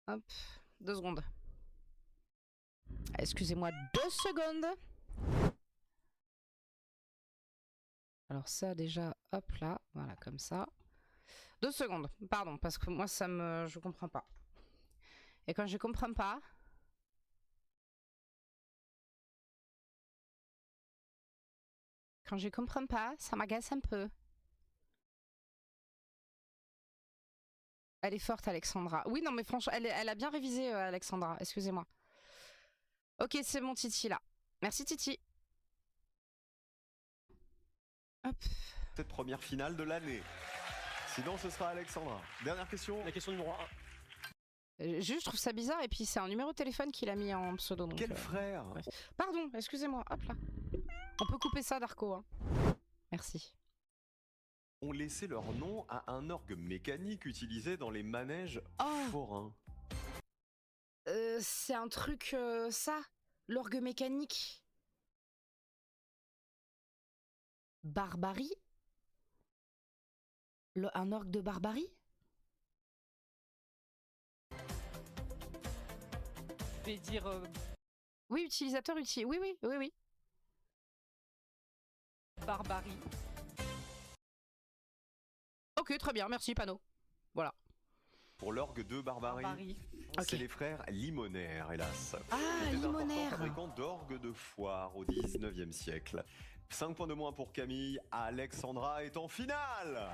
Hop, 2 secondes. Excusez-moi 2 secondes. Alors ça déjà, hop là, voilà comme ça. 2 secondes, pardon, parce que moi ça me... je comprends pas. Et quand je comprends pas... Quand je comprends pas, ça m'agace un peu. Elle est forte, Alexandra. Oui, non, mais franchement, elle a bien révisé, Alexandra. Excusez-moi. Ok, c'est mon Titi, là. Merci, Titi. Hop. cette première finale de l'année. Sinon, ce sera Alexandra. Dernière question. La question numéro 1. Juste, je trouve ça bizarre. Et puis, c'est un numéro de téléphone qu'il a mis en pseudo. Donc, Quel frère bref. Pardon, excusez-moi. Hop là. On peut couper ça, Darko. Hein. Merci. ont laissé leur nom à un orgue mécanique utilisé dans les manèges forains. C'est un truc, ça, l'orgue mécanique. Barbarie? Un orgue de barbarie? Je vais dire... Oui, utilisateur utile. Oui, oui, oui, oui. Barbarie. Ok, très bien, merci, panneau. Voilà. Pour l'orgue de Barbarie, Barbarie. c'est Ok. les frères Limonaire, hélas. Ah, Qui étaient d'importants Limonaire. fabricants d'orgues de foire au 19e siècle. 5 points de moins pour Camille. Alexandra est en finale.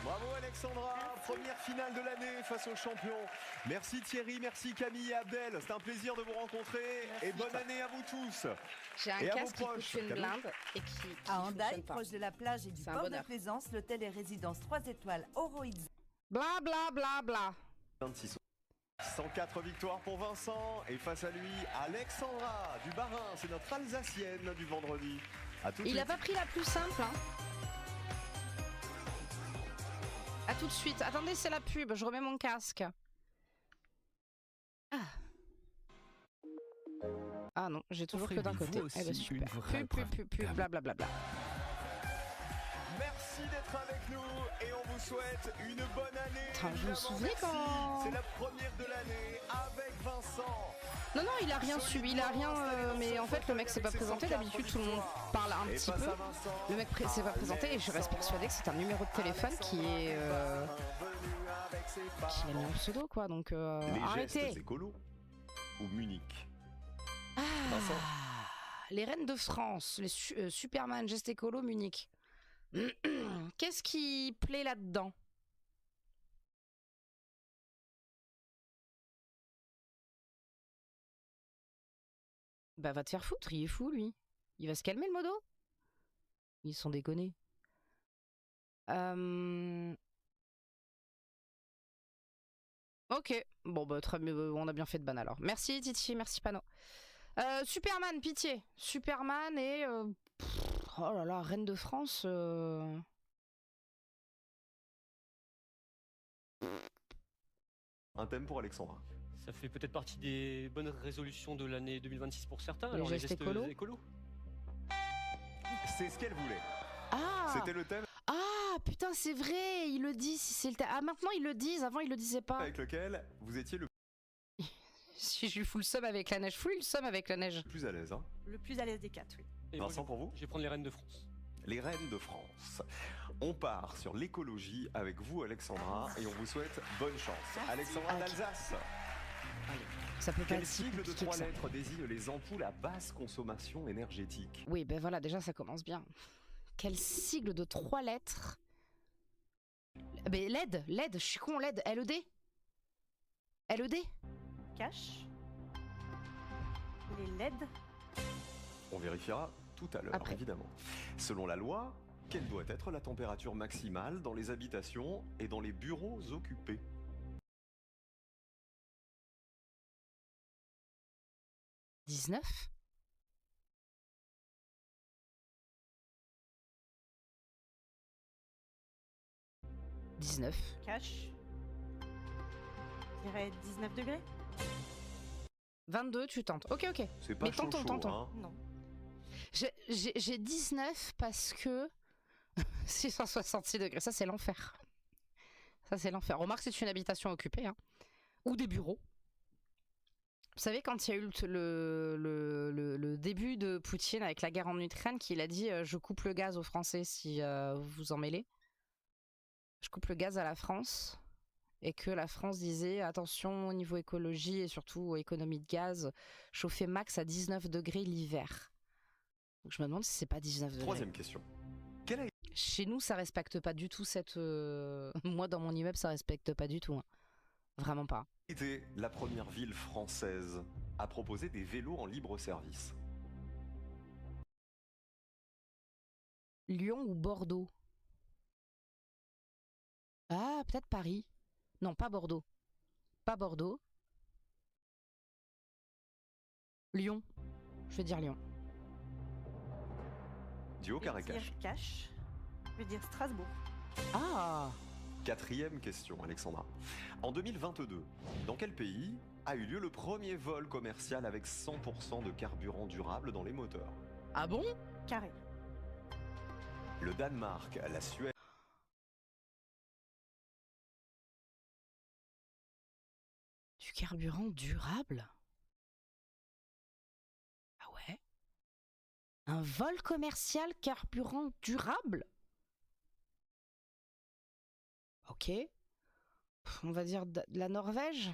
Bravo Alexandra, première finale de l'année face aux champions. Merci Thierry, merci Camille et Abdel. C'est un plaisir de vous rencontrer et bonne année à vous tous. J'ai un Et à casque vos qui proches, coûte une Camille. blinde et qui À Hendaye, fonctionne pas. proche de la plage et du C'est un port de bonheur. Plaisance, l'hôtel et résidence 3 étoiles Oroïd. Bla bla bla bla. 26. 104 victoires pour Vincent et face à lui Alexandra du Bas-Rhin, c'est notre Alsacienne du vendredi. À tout de Il suite. a pas pris la plus simple. Hein. À tout de suite. Attendez, c'est la pub. Je remets mon casque. Ah non, j'ai toujours que d'un côté. Eh ben, super. Pub, blablabla. Merci d'être avec nous et on vous souhaite une bonne année. Putain, je me Évidemment, souvenais merci. quand- C'est la première de l'année avec Vincent. Non, non, il a rien subi, il a rien. Mais en fait, le mec s'est pas présenté. D'habitude, tout le monde parle un Et petit face peu. à Vincent, Le mec s'est pas présenté et je reste persuadée que c'est un numéro de téléphone qui est. Bienvenue avec ses Qu'il a mis en parents. pseudo, quoi. Donc, Les arrêtez. gestes écolos ou Munich. Ah, Vincent. les reines de France, les Superman, geste écolo, Munich. Qu'est-ce qui plaît là-dedans? Bah va te faire foutre, il est fou lui. Il va se calmer le modo. Ils sont déconnés. Ok, bon bah très bien, on a bien fait de ban alors. Merci Titi, merci Pano. Superman, pitié. Superman et... oh là là, Reine de France... Un thème pour Alexandra. Ça fait peut-être partie des bonnes résolutions de l'année 2026 pour certains. Les Alors gestes écolos. écolos. C'est ce qu'elle voulait. Ah C'était le thème Ah putain, c'est vrai, ils le disent. C'est le ah maintenant ils le disent, avant ils le disaient pas. avec lequel vous étiez le Si je lui fous le seum avec la neige, fous le seum avec la neige. plus à l'aise. Hein. Le plus à l'aise des quatre, oui. Et moi, Vincent, pour vous je vais prendre les Reines de France. Les reines de France. On part sur l'écologie avec vous, Alexandra, et on vous souhaite bonne chance. Alexandra Ok. d'Alsace. Ça peut pas Quel être si sigle de compliqué que 3 ça. lettres désigne les ampoules à basse consommation énergétique? Oui, ben voilà, déjà ça commence bien. Quel sigle de 3 lettres? Mais LED, je suis con, LED, LED? LED? Cash. Les LED. On vérifiera tout à l'heure, Après. évidemment. Selon la loi, quelle doit être la température maximale dans les habitations et dans les bureaux occupés? « 19 » « 19 » Cash. Je dirais 19 degrés. 22, tu tentes. Ok, ok. C'est pas Mais chaud, tentons, chaud, tentons. hein. Non. J'ai 19 parce que 666 degrés, ça c'est l'enfer. Ça c'est l'enfer. Remarque, c'est une habitation occupée, hein. Ou des bureaux. Vous savez, quand il y a eu le début de Poutine avec la guerre en Ukraine, qu'il a dit je coupe le gaz aux Français si vous vous en mêlez. Je coupe le gaz à la France. Et que la France disait attention au niveau écologie et surtout économie de gaz, chauffer max à 19 degrés l'hiver. Donc je me demande si c'est pas 19 degrés. Troisième question. Quelle a Chez nous, ça respecte pas du tout cette. Moi, dans mon immeuble, ça respecte pas du tout. Hein. Vraiment pas. été la première ville française à proposer des vélos en libre service? Lyon ou Bordeaux? Ah, peut-être Paris. Non, pas Bordeaux. Pas Bordeaux. Lyon. Je vais dire Lyon. Duo Je vais carré dire cash. cash. Je vais dire Strasbourg. Ah! Quatrième question, Alexandra. En 2022, dans quel pays a eu lieu le premier vol commercial avec 100% de carburant durable dans les moteurs? Ah bon? Carré. Le Danemark, la Suède. Du carburant durable? Ah ouais? Un vol commercial carburant durable? Ok. On va dire de la Norvège.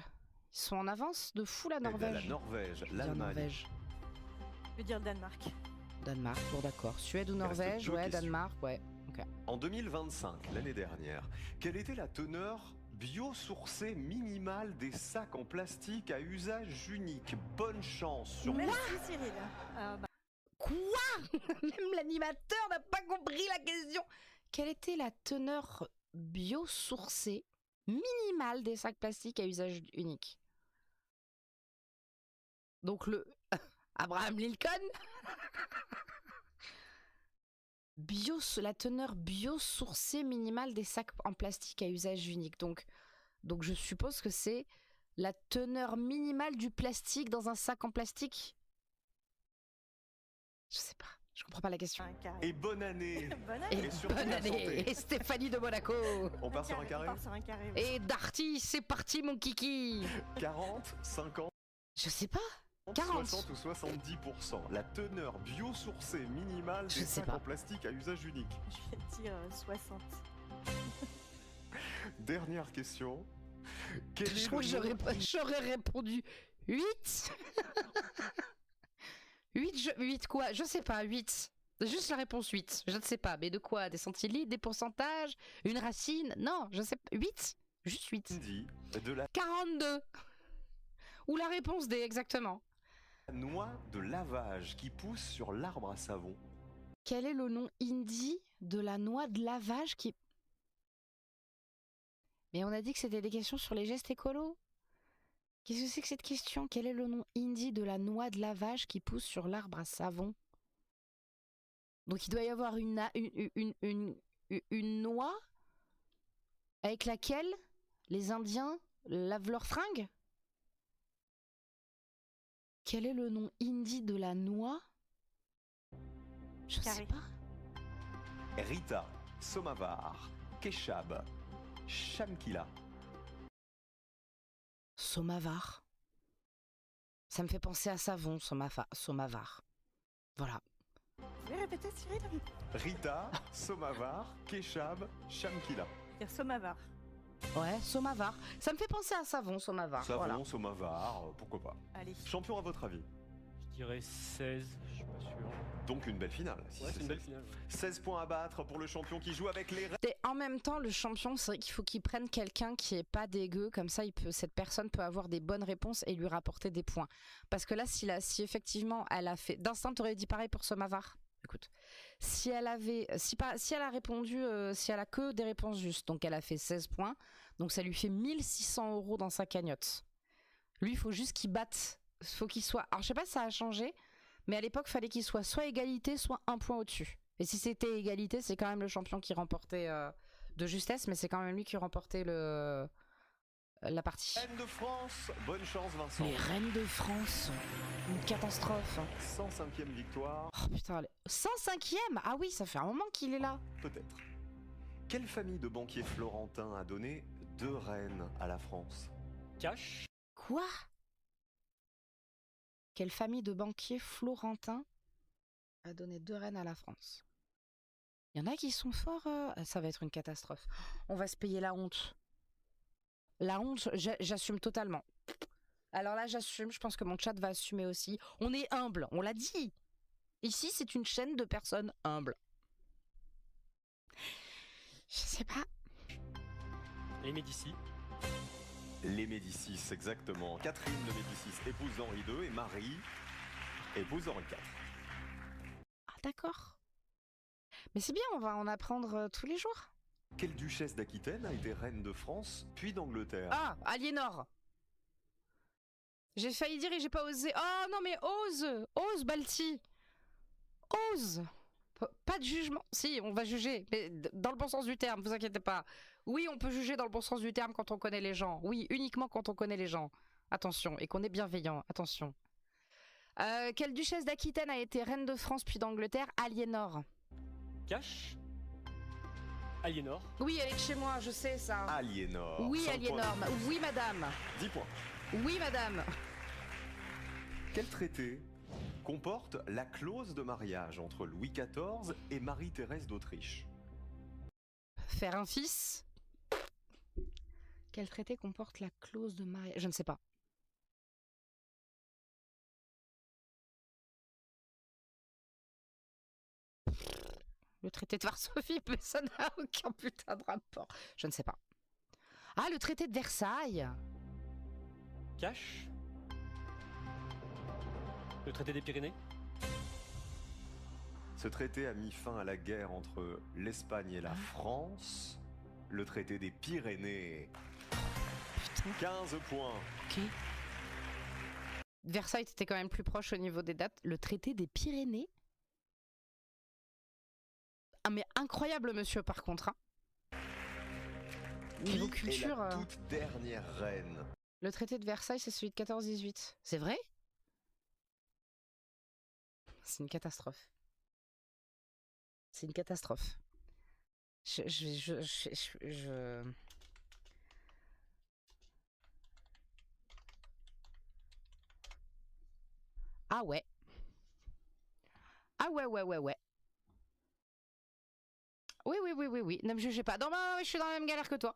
Ils sont en avance de fou la Eh bien, Norvège. la Norvège, Je vais dire l'Allemagne. Norvège. Je vais dire Danemark. Danemark, bon d'accord. Suède ou Il reste Norvège, deux ouais, questions. Danemark, ouais. En 2025, l'année dernière, quelle était la teneur biosourcée minimale des sacs en plastique à usage unique? Bonne chance sur Merci Cyril. Quoi? Même l'animateur n'a pas compris la question. Quelle était la teneur biosourcée minimale des sacs plastiques à usage unique? Donc le Abraham Lincoln. La teneur biosourcée minimale des sacs en plastique à usage unique. Donc je suppose que c'est la teneur minimale du plastique dans un sac en plastique. Je sais pas, je comprends pas la question. Un carré. Et bonne année. Bonne Et année. Et surtout bonne la année, santé. et Stéphanie de Monaco. On part sur un carré? On part sur un carré. oui. Et Darty, c'est parti mon kiki. 40, 50, Je sais pas. 40. 60 ou 70%. La teneur biosourcée minimale Je des sais sacs pas. en plastique à usage unique. Je vais dire 60. Dernière question. Quel est Je le crois que nom- j'aurais répondu 8. 8 quoi? Je sais pas, 8. Juste la réponse 8. Je ne sais pas. Mais de quoi? Des centilitres, des pourcentages, une racine? Non, je sais pas. 8? Juste 8. dit de la 42. Ou la réponse D, exactement. noix de lavage qui pousse sur l'arbre à savon? Quel est le nom indie de la noix de lavage qui... Mais on a dit que c'était des questions sur les gestes écolos. Qu'est-ce que c'est que cette question? Quel est le nom indie de la noix de lavage qui pousse sur l'arbre à savon? Donc il doit y avoir une noix avec laquelle les Indiens lavent leurs fringues? Quel est le nom indie de la noix? Je sais Carré. pas. Rita, Somavar, Keshab, Shamkila. Somavar. Ça me fait penser à savon, Somavar. Voilà. Vous pouvez répéter Cyril? Rita, Somavar, Keshab, Shamkila. Je vais dire Somavar. Ouais, Somavar. Ça me fait penser à savon, Somavar. Savon, Voilà. Somavar, pourquoi pas. Allez. Champion à votre avis? Je dirais 16, je suis pas sûr. Donc une belle finale. si Ouais, c'est une belle 16. finale. 16 points à battre pour le champion qui joue avec les Et en même temps, le champion, c'est vrai qu'il faut qu'il prenne quelqu'un qui est pas dégueu, comme ça, cette personne peut avoir des bonnes réponses et lui rapporter des points. Parce que là, si effectivement elle a fait, d'instinct, t'aurais dit pareil pour Somavar. Écoute, si elle a répondu, si elle a que des réponses justes, donc elle a fait 16 points, donc ça lui fait 1600 € dans sa cagnotte. Lui, il faut juste qu'il batte, faut qu'il soit. Alors je sais pas si ça a changé, mais à l'époque, fallait qu'il soit soit égalité, soit un point au-dessus. Et si c'était égalité, c'est quand même le champion qui remportait de justesse, mais c'est quand même lui qui remportait la partie. Reines de France. Bonne chance Vincent. Les Reines de France, une catastrophe. 105e victoire, Oh putain, 105e. Ah oui, ça fait un moment qu'il est là. peut-être. Quelle famille de banquiers florentins a donné 2 reines à la France? Cash, Quoi? Quelle famille de banquiers florentins a donné 2 reines à la France? Il y en a qui sont forts. Ça va être une catastrophe. On va se payer la honte. La honte, j'assume totalement. Alors là, j'assume. Je pense que mon chat va assumer aussi. On est humble, on l'a dit. Ici, c'est une chaîne de personnes humbles. Je sais pas. les Médicis, Les Médicis, exactement. Catherine de Médicis épouse Henri II et Marie épouse Henri IV. Ah d'accord. Mais c'est bien, on va en apprendre tous les jours. Quelle duchesse d'Aquitaine a été reine de France puis d'Angleterre? Ah, Aliénor. J'ai failli dire et j'ai pas osé. Oh non mais ose Balti. Ose. Pas de jugement. Si, on va juger, mais dans le bon sens du terme, vous inquiétez pas. Oui, on peut juger dans le bon sens du terme quand on connaît les gens. Oui, uniquement quand on connaît les gens. Attention, et qu'on est bienveillant. Attention. Quelle duchesse d'Aquitaine a été reine de France puis d'Angleterre? Aliénor. Cash, Aliénor, Oui, elle est de chez moi, je sais ça. Aliénor. Oui, 5 Aliénor. points. Oui, madame. 10 points. Oui, madame. Quel traité comporte la clause de mariage entre Louis XIV et Marie-Thérèse d'Autriche? Faire un fils. Quel traité comporte la clause de mariage? Je ne sais pas. Le traité de Varsovie, mais ça n'a aucun putain de rapport. Je ne sais pas. Ah, le traité de Versailles. Cash. Le traité des Pyrénées. Ce traité a mis fin à la guerre entre l'Espagne et la France. Le traité des Pyrénées. Putain. 15 points. Ok. Versailles était quand même plus proche au niveau des dates. Le traité des Pyrénées. Ah mais incroyable monsieur par contre. Hein. Niveau Qui culture. est la toute dernière reine? Le traité de Versailles c'est celui de 14-18. C'est vrai? C'est une catastrophe. C'est une catastrophe. Ah ouais. Ah ouais. Oui. Ne me jugez pas. Non, je suis dans la même galère que toi.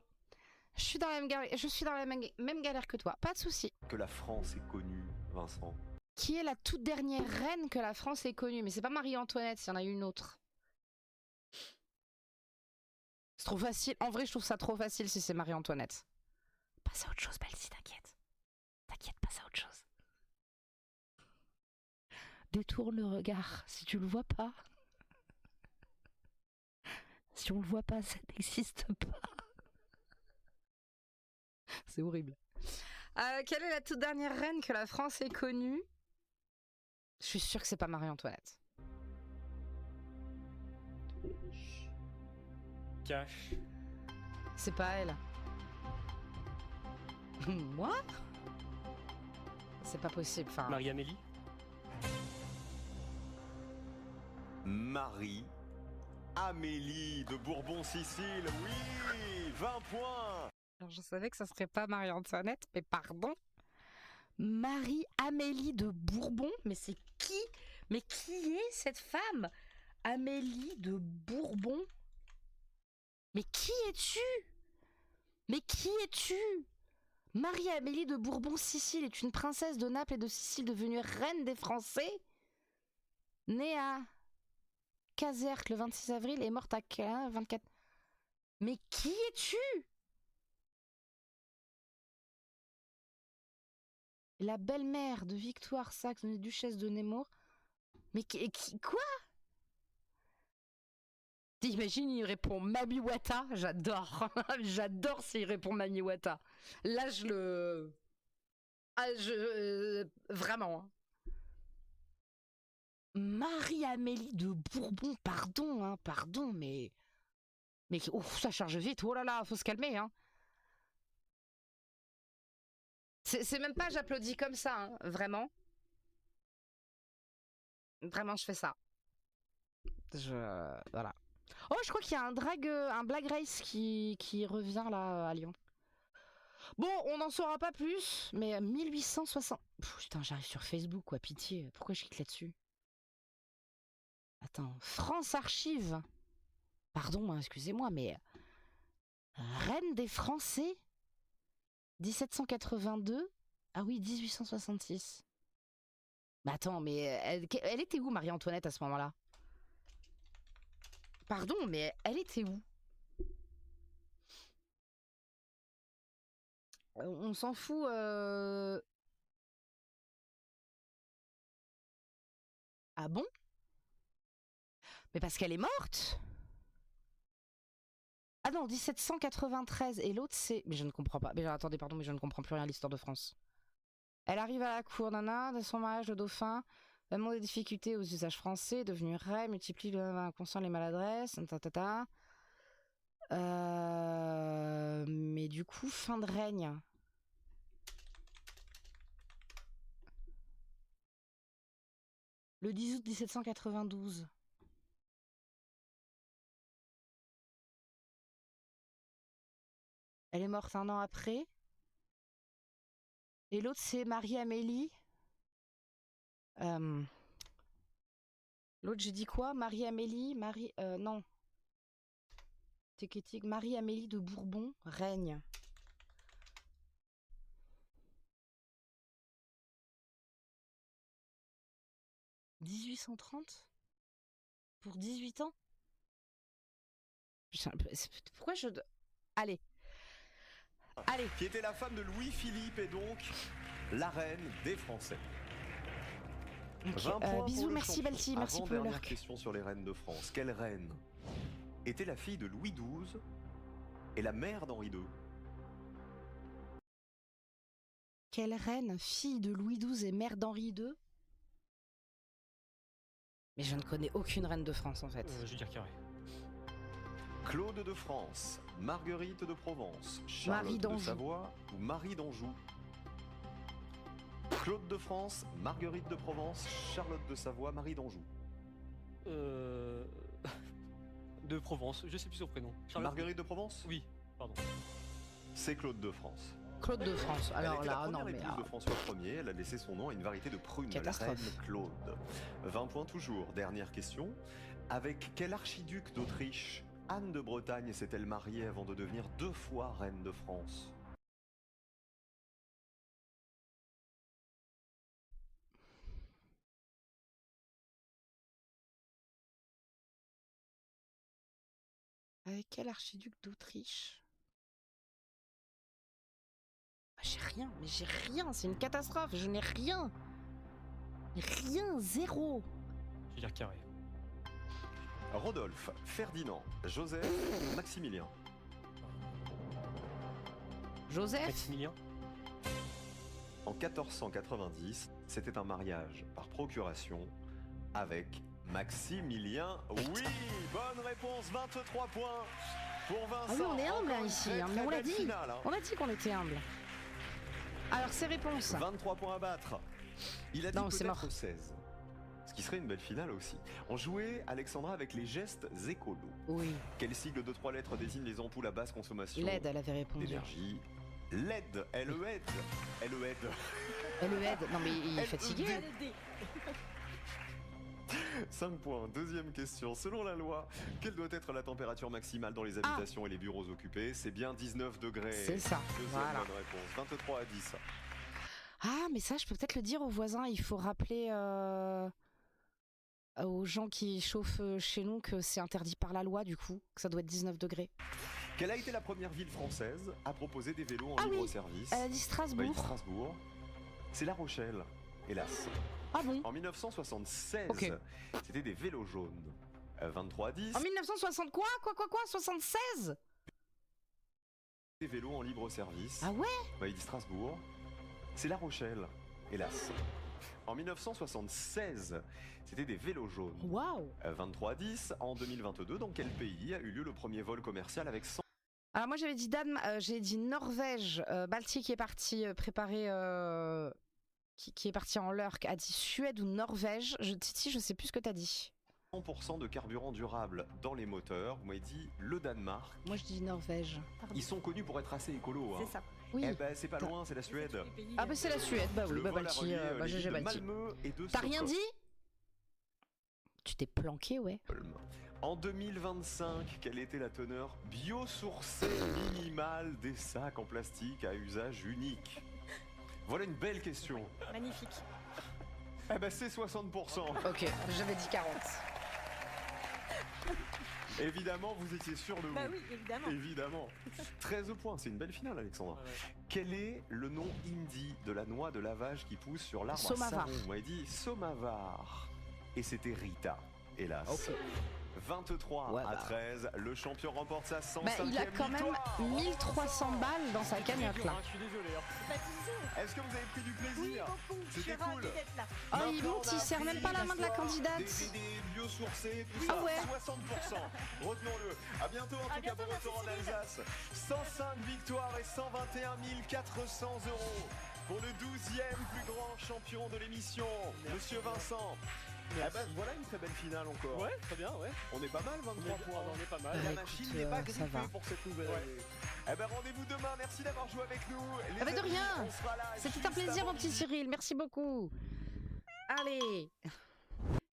Je suis dans la même galère que toi. Pas de souci. Que la France est connue, Vincent. Qui est la toute dernière reine que la France ait connue? Mais c'est pas Marie-Antoinette, il y en a une autre. C'est trop facile. En vrai, je trouve ça trop facile si c'est Marie-Antoinette. Passe à autre chose, Belsi, t'inquiète. T'inquiète, passe à autre chose. Détourne le regard si tu le vois pas. Si on le voit pas, ça n'existe pas. C'est horrible. Quelle est la toute dernière reine que la France ait connue? Je suis sûre que c'est pas Marie-Antoinette. Cash. C'est pas elle. Moi? C'est pas possible. Enfin... Marie-Amélie. Marie-Amélie de Bourbon-Sicile, oui, 20 points. Alors je savais que ça serait pas Marie-Antoinette, mais pardon. Marie-Amélie de Bourbon? Mais c'est qui? Mais qui est cette femme? Amélie de Bourbon? Mais qui es-tu? Mais qui es-tu? Marie-Amélie de Bourbon-Sicile est une princesse de Naples et de Sicile devenue reine des Français. Née à Casercq le 26 avril et morte à Caen 24. Mais qui es-tu? La belle-mère de Victoire Saxe, duchesse de Nemours. Mais quoi? T'imagines, il répond Mami Wata. J'adore. J'adore s'il répond Mami Wata. Là, je le... Ah, vraiment. Hein. Marie-Amélie de Bourbon, pardon, mais ouf, ça charge vite. Oh là là, faut se calmer, hein. C'est même pas j'applaudis comme ça, hein, vraiment. Vraiment, je fais ça. Voilà. Oh, je crois qu'il y a un Black Race qui revient là à Lyon. Bon, on n'en saura pas plus, mais 1860... Putain, j'arrive sur Facebook, quoi, pitié. Pourquoi je clique là-dessus? Attends, France Archive. Pardon, hein, excusez-moi, mais... Reine des Français 1782. Ah oui, 1866. Mais attends, mais elle était où, Marie-Antoinette, à ce moment-là? Pardon, mais elle était où? On s'en fout. Ah bon? Mais parce qu'elle est morte? Ah non, 1793. Et l'autre, c'est... Mais je ne comprends pas. Mais attendez, pardon, mais je ne comprends plus rien à l'histoire de France. Elle arrive à la cour, nana, de son mariage au dauphin. Vraiment des difficultés aux usages français, devenue reine, multiplie l'inconscient, les maladresses, mais du coup, fin de règne. Le 10 août 1792. Elle est morte un an après. Et l'autre, c'est Marie-Amélie. L'autre, j'ai dit quoi? Marie-Amélie, non. Tic-tic, Marie-Amélie de Bourbon, règne. 1830 pour 18 ans. Pourquoi je... Allez. Allez. Qui était la femme de Louis-Philippe et donc la reine des Français. Okay. 20 points bisous, pour le merci champion. Balti, merci pour le Avant-dernière lurk. question sur les reines de France. Quelle reine était la fille de Louis XII et la mère d'Henri II? Quelle reine, fille de Louis XII et mère d'Henri II? Mais je ne connais aucune reine de France en fait. Je vais dire carré. Claude de France, Marguerite de Provence, Marie Charlotte de d'Anjou. Savoie ou Marie d'Anjou? Claude de France, Marguerite de Provence, Charlotte de Savoie, Marie d'Anjou. De Provence, je sais plus son prénom. Charlotte. Marguerite de Provence? Oui, pardon. C'est Claude de France. Claude de France. Alors elle était là, la non première mais épouse de François Ier, elle a laissé son nom à une variété de prunes, la Catastrophe. reine Claude. 20 points toujours. Dernière question. Avec quel archiduc d'Autriche Anne de Bretagne s'est-elle mariée avant de devenir 2 fois reine de France? Avec quel archiduc d'Autriche? J'ai rien, mais j'ai rien, c'est une catastrophe, je n'ai rien. Rien, zéro. Je vais dire carré. Rodolphe, Ferdinand, Joseph, Maximilien. Joseph? Maximilien. En 1490, c'était un mariage par procuration avec Maximilien. Oui, bonne réponse, 23 points pour Vincent. Ah oui, on est humble Encore hein, une ici, très, hein, très mais on l'a belle dit. finale, hein. On a dit qu'on était humble. Alors, ces réponses. 23 points à battre. Il a dit Non, c'est mort. peut-être 16. Ce qui serait une belle finale aussi. On jouait, Alexandra, avec les gestes écolos. Oui. Quel sigle de 3 lettres désigne les ampoules à basse consommation LED, elle avait répondu. d'énergie? LED, LED, LED. Elle aide. Non mais il est fatigué. 5 points. Deuxième question. Selon la loi, quelle doit être la température maximale dans les habitations et les bureaux occupés? C'est bien 19 degrés. C'est ça. Deuxième Voilà. bonne réponse. 23 à 10. Ah, mais ça, je peux peut-être le dire aux voisins. Il faut rappeler aux gens qui chauffent chez nous que c'est interdit par la loi, du coup, que ça doit être 19 degrés. Quelle a été la première ville française à proposer des vélos en Ah oui, libre-service? Elle a dit Strasbourg. Oui, Strasbourg. C'est La Rochelle, hélas. Ah bon? En 1976, Ok. c'était des vélos jaunes. 23 à 10. En 1960 quoi? Quoi 76? Des vélos en libre-service. Ah ouais? Il dit Strasbourg. C'est La Rochelle, hélas. En 1976, c'était des vélos jaunes. Waouh! 23 à 10. En 2022, dans quel pays a eu lieu le premier vol commercial avec 100? Alors moi j'avais dit j'ai dit Norvège, Balti qui est parti préparer, qui est parti en lurk, a dit Suède ou Norvège. Titi, je sais plus ce que t'as dit. 100% de carburant durable dans les moteurs. Vous m'avez dit le Danemark. Moi je dis Norvège. Ils sont connus pour être assez écolos. C'est ça. Oui. Eh ben c'est pas loin, c'est la Suède. Ah bah c'est la Suède, bah oui, Le bah vol a Balti, relié, bah les GG villes de Balti. Malmö et de T'as rien Stockholm. dit? Tu t'es planqué, ouais. En 2025, quelle était la teneur biosourcée minimale des sacs en plastique à usage unique? Voilà une belle question. Magnifique. Eh ben c'est 60%. Ok, j'avais dit 40. Évidemment, vous étiez sûr de vous. Bah oui, évidemment. Évidemment. 13 points, c'est une belle finale, Alexandra. Ouais, ouais. Quel est le nom hindi de la noix de lavage qui pousse sur l'arbre à Somavar. savon? Vous m'avez dit Somavar. Et c'était Rita, hélas. Ok. 23 Ouais, à bah. 13, le champion remporte sa 105e Bah il a quand même victoire. 1300 balles dans sa cagnotte là. Je suis désolé. hein. Est-ce que vous avez pris du Oui, plaisir? beaucoup. Je suis C'était ravie cool. d'être là. Oh il Maintenant, monte, on a il serre même appris pas la main de la l'histoire candidate. Des biosourcés, tout Ah ça, ouais. 60%. Retenons-le. À bientôt, en tout cas, bientôt, bon merci retour en Cyril. Alsace. 105 victoires et 121 400 euros pour le 12e plus grand champion de l'émission, Monsieur Vincent. Eh ben, voilà une très belle finale encore. Ouais, très bien, ouais. On est pas mal, 23 points. On est pas mal. La Bah, machine écoute, n'est pas ça grippée va. pour cette nouvelle Ouais. année. Eh ben, rendez-vous demain. Merci d'avoir joué avec nous. Les Ah bah de amis, rien. on sera là C'était juste un plaisir avant mon petit midi. Cyril, merci beaucoup. Allez.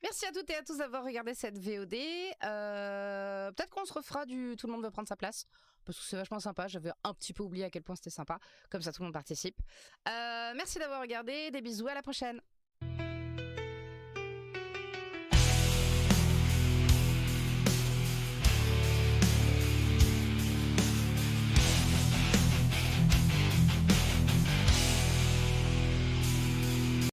Merci à toutes et à tous d'avoir regardé cette VOD. Peut-être qu'on se refera du Tout le monde veut prendre sa place. Parce que c'est vachement sympa, j'avais un petit peu oublié à quel point c'était sympa. Comme ça tout le monde participe. Merci d'avoir regardé, des bisous, à la prochaine.